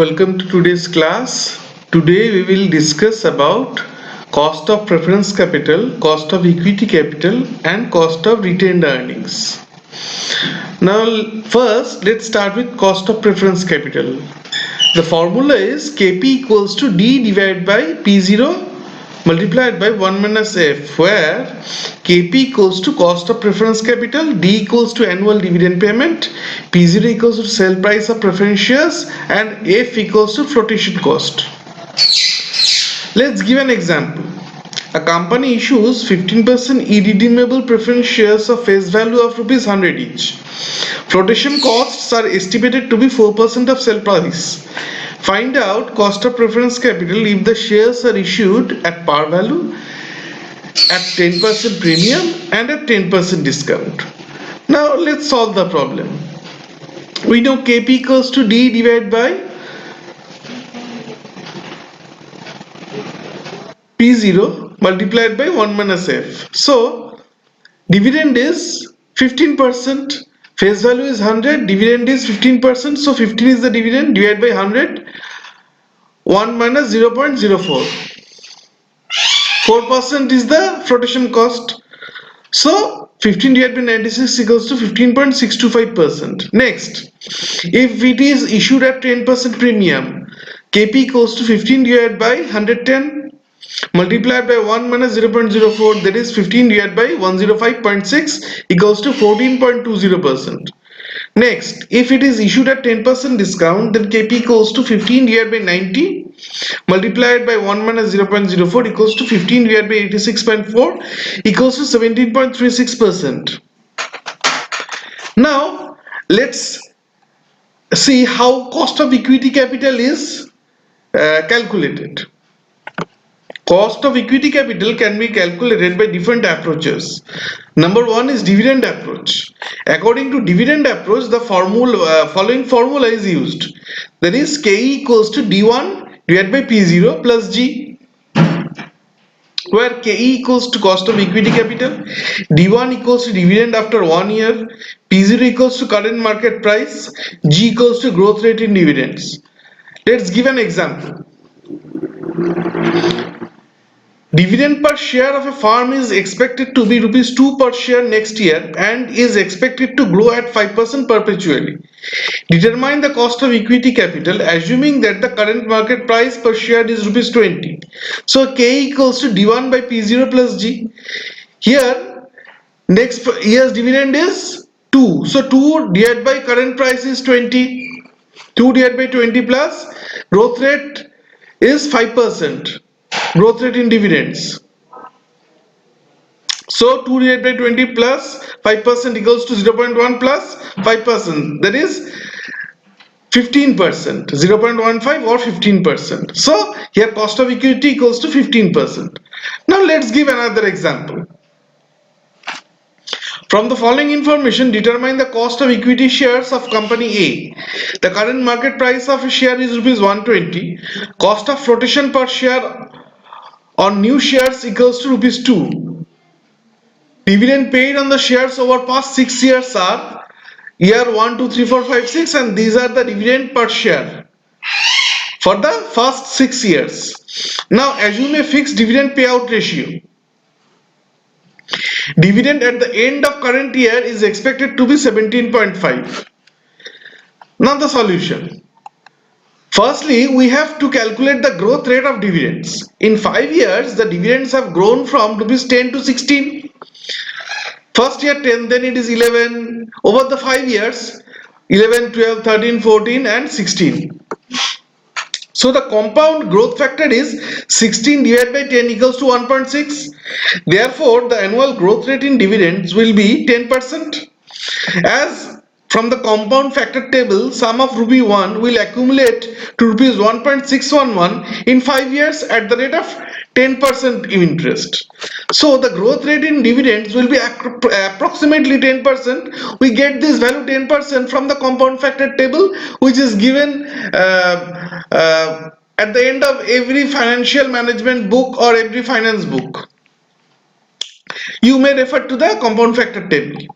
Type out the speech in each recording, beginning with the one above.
Welcome to today's class. Today we will discuss about cost of preference capital, cost of equity capital and cost of retained earnings. Now first let's start with cost of preference capital. The formula is Kp equals to D divided by P0 multiplied by 1 minus F, where Kp equals to cost of preference capital, D equals to annual dividend payment, P0 equals to sale price of preference shares and F equals to flotation cost. Let's give an example. A company issues 15% irredeemable preference shares of face value of rupees 100 each. Flotation costs are estimated to be 4% of sale price. Find out cost of preference capital if the shares are issued at par value, at 10% premium and at 10% discount. Now let's solve the problem. We know Kp equals to D divided by P0 multiplied by 1 minus F. So dividend is 15%, face value is 100, dividend is 15%, so 15 is the dividend divided by 100, 1 minus 0.04. 4% is the flotation cost. So 15 divided by 96 equals to 15.625%. Next, if it is issued at 10% premium, Kp equals to 15 divided by 110 multiplied by 1 minus 0.04, that is 15 divided by 105.6 equals to 14.20%. Next, if it is issued at 10% discount, then Kp equals to 15 divided by 90 multiplied by 1 minus 0.04 equals to 15 divided by 86.4 equals to 17.36%. Now let's see how cost of equity capital is calculated. Cost of equity capital can be calculated by different approaches. Number one is dividend approach. According to dividend approach, the following formula is used. That is Ke equals to D1 divided by P0 plus G, where Ke equals to cost of equity capital, D1 equals to dividend after 1 year, P0 equals to current market price, G equals to growth rate in dividends. Let's give an example. Dividend per share of a firm is expected to be rupees 2 per share next year and is expected to grow at 5% perpetually. Determine the cost of equity capital assuming that the current market price per share is rupees 20. So K equals to D1 by P0 plus G. Here next year's dividend is 2. So 2 divided by current price is 20. 2 divided by 20 plus growth rate is 5%. Growth rate in dividends. So 2 divided by 20 plus 5% equals to 0.1 plus 5%, that is 15%, 0.15 or 15%. So here cost of equity equals to 15%. Now let's give another example. From the following information, determine the cost of equity shares of company A. The current market price of a share is rupees 120. Cost of flotation per share on new shares equals to rupees 2. Dividend paid on the shares over past 6 years are year 1, 2, 3, 4, 5, 6, and these are the dividend per share for the first 6 years. Now assume a fixed dividend payout ratio. Dividend at the end of current year is expected to be 17.5. Now the solution. Firstly, we have to calculate the growth rate of dividends. In 5 years, the dividends have grown from rupees 10 to 16. First year 10, then it is 11. Over the 5 years, 11, 12, 13, 14 and 16. So the compound growth factor is 16 divided by 10 equals to 1.6. Therefore, the annual growth rate in dividends will be 10%. As from the compound factor table, sum of rupee 1 will accumulate to rupees 1.611 in 5 years at the rate of 10% interest. So the growth rate in dividends will be approximately 10%. We get this value 10% from the compound factor table, which is given at the end of every financial management book or every finance book. You may refer to the compound factor table.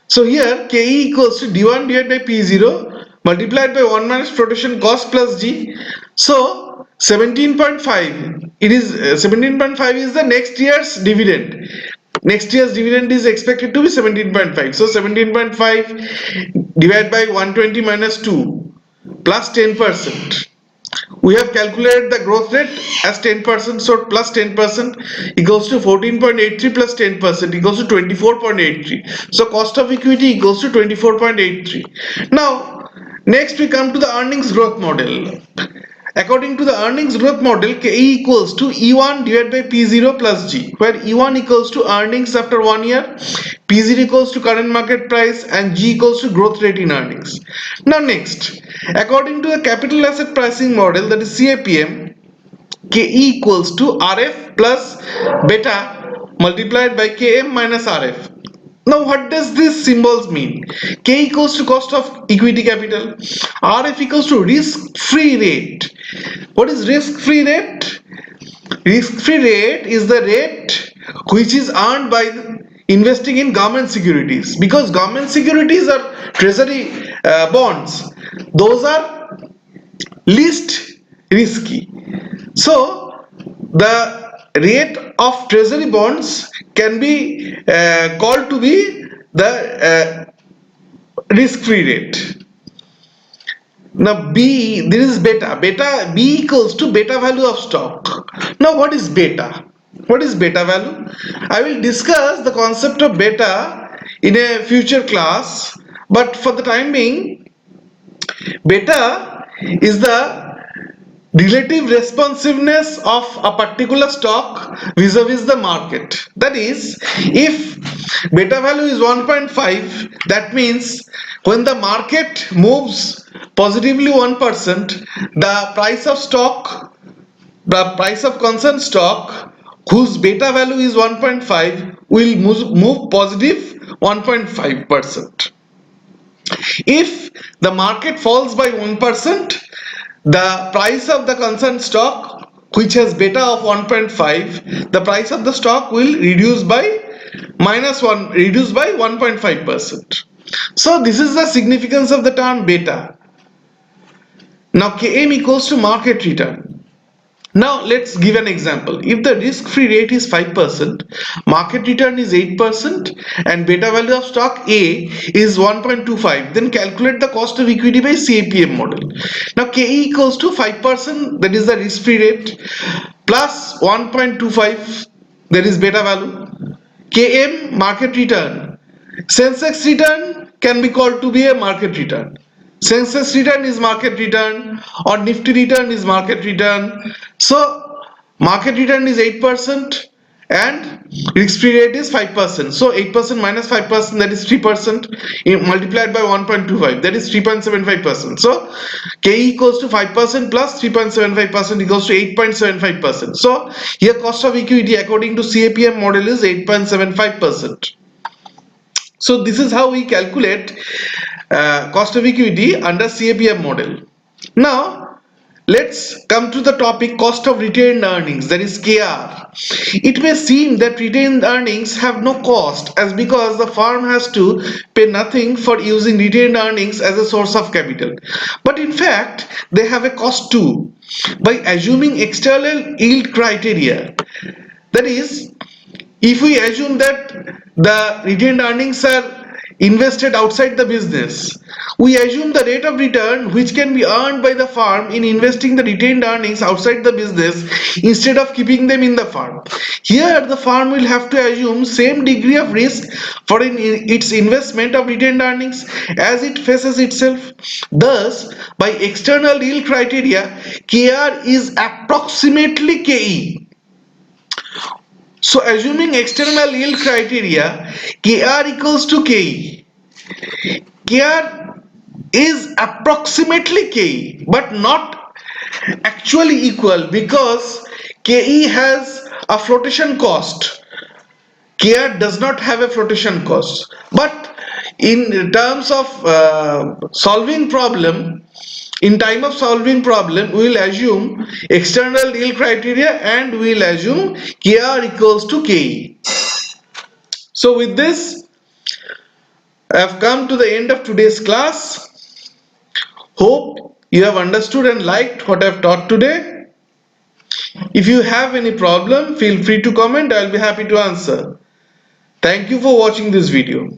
So here Ke equals to D1 divided by P0 multiplied by 1 minus flotation cost plus G. So 17.5, it is 17.5 is the next year's dividend. Next year's dividend is expected to be 17.5. So 17.5 divided by 120 minus 2 plus 10%. We have calculated the growth rate as 10%, so plus 10% equals to 14.83 plus 10% equals to 24.83. So cost of equity equals to 24.83. Now next we come to the earnings growth model. According to the earnings growth model, KE equals to E1 divided by P0 plus G, where E1 equals to earnings after 1 year, P0 equals to current market price, and G equals to growth rate in earnings. Now next, according to the capital asset pricing model, that is CAPM, KE equals to RF plus beta multiplied by KM minus RF. Now what does this symbols mean? K equals to cost of equity capital, RF equals to risk free rate. What is risk free rate? Risk free rate is the rate which is earned by investing in government securities, because government securities are treasury bonds. Those are least risky. So the rate of treasury bonds can be called to be the risk-free rate. Now B, this is beta. Beta B equals to beta value of stock. Now what is beta? What is beta value? I will discuss the concept of beta in a future class, but for the time being, beta is the relative responsiveness of a particular stock vis-a-vis the market. That is, if beta value is 1.5, that means when the market moves positively 1%, the price of stock, the price of concerned stock whose beta value is 1.5 will move positive 1.5%. If the market falls by 1%, the price of the concerned stock which has beta of 1.5, the price of the stock will reduce by 1.5%. So this is the significance of the term beta. Now Km equals to market return. Now let's give an example. If the risk-free rate is 5%, market return is 8%, and beta value of stock A is 1.25, then calculate the cost of equity by CAPM model. Now KE equals to 5%, that is the risk-free rate, plus 1.25, that is beta value. KM market return. Sensex return can be called to be a market return. Sensex return is market return, or Nifty return is market return. So market return is 8% and risk-free rate is 5%. So 8% minus 5%, that is 3%, multiplied by 1.25, that is 3.75%. So K equals to 5% plus 3.75% equals to 8.75%. So here cost of equity according to CAPM model is 8.75%. So this is how we calculate cost of equity under CAPM model. Now let's come to the topic cost of retained earnings, that is KR. It may seem that retained earnings have no cost, as because the firm has to pay nothing for using retained earnings as a source of capital. But in fact they have a cost too, by assuming external yield criteria. That is, if we assume that the retained earnings are invested outside the business, we assume the rate of return which can be earned by the firm in investing the retained earnings outside the business instead of keeping them in the firm. Here the firm will have to assume same degree of risk for its investment of retained earnings as it faces itself. Thus, by external yield criteria, KR is approximately KE. So assuming external yield criteria, KR equals to KE. KR is approximately KE but not actually equal, because KE has a flotation cost. KR does not have a flotation cost. But in terms of solving problem, in time of solving problem, we will assume external yield criteria and we will assume KR equals to KE. So with this, I have come to the end of today's class. Hope you have understood and liked what I have taught today. If you have any problem, feel free to comment. I'll be happy to answer. Thank you for watching this video.